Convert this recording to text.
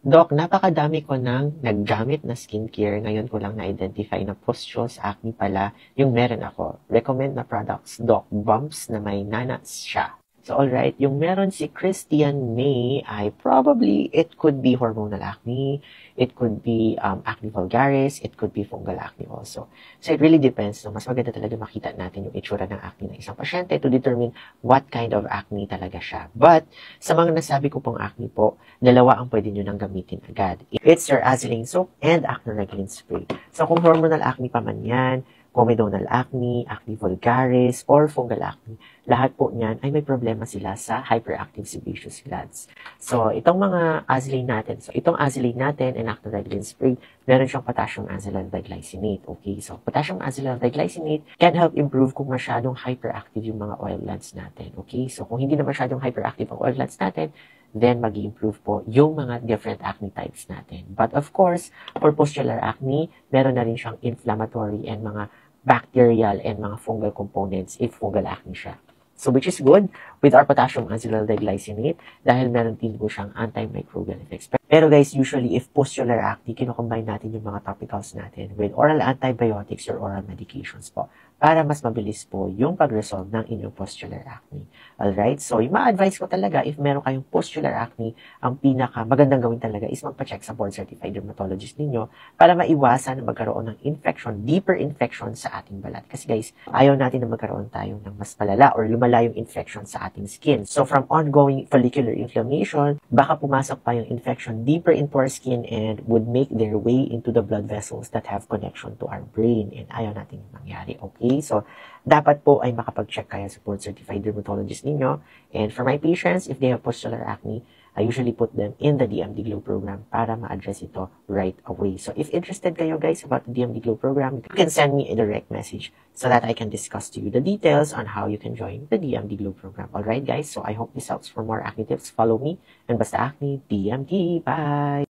Doc, napakadami ko nang naggamit na skincare. Ngayon ko lang na-identify na pustules acne pala yung meron ako. Recommend na products, Doc. Bumps na may nanas siya. So, alright, yung meron si Christian May ay probably it could be hormonal acne, it could be acne vulgaris, it could be fungal acne also. So, it really depends. No? Mas maganda talaga makita natin yung itsura ng acne ng isang pasyente to determine what kind of acne talaga siya. But, sa mga nasabi ko pong acne po, dalawa ang pwede nyo nang gamitin agad. It's your Azilane soap and acne regulin spray. So, kung hormonal acne pa man yan, comedonal acne, acne vulgaris, or fungal acne, lahat po niyan ay may problema sila sa hyperactive sebaceous glands. So, itong mga Azilane natin, itong Azilane natin and acne regulin spray, meron siyang potassium azelaic diglycinate. Okay, so potassium azelaic diglycinate can help improve kung masyadong hyperactive yung mga oil glands natin. Okay, so kung hindi na masyadong hyperactive ang oil glands natin, then mag-improve po yung mga different acne types natin. But of course, for pustular acne, meron na rin siyang inflammatory and mga bacterial and mga fungal components if fungal acne siya. So which is good with our potassium azelaic diglycinate dahil meron din po siyang antimicrobial effects. Pero guys, usually if pustular acne, kinocombine natin yung mga topicals natin with oral antibiotics or oral medications po para mas mabilis po yung pag-resolve ng inyong pustular acne. Alright? So, yung ma-advise ko talaga, if meron kayong pustular acne, ang pinaka magandang gawin talaga is magpa-check sa board-certified dermatologist ninyo para maiwasan na magkaroon ng infection, deeper infection sa ating balat. Kasi guys, ayaw natin na magkaroon tayo ng mas palala or lumala yung infection sa ating skin. So, from ongoing follicular inflammation, baka pumasok pa yung infection deeper into our skin and would make their way into the blood vessels that have connection to our brain. And ayaw natin yung mangyari. Okay? So, dapat po ay makapag-check kayo sa board-certified dermatologist ninyo. And for my patients, if they have pustular acne, I usually put them in the DMD Glow program para ma-address ito right away. So, if interested kayo guys about the DMD Glow program, you can send me a direct message so that I can discuss to you the details on how you can join the DMD Glow program. Alright guys, so I hope this helps. For more acne tips, follow me and basta acne, DMD. Bye!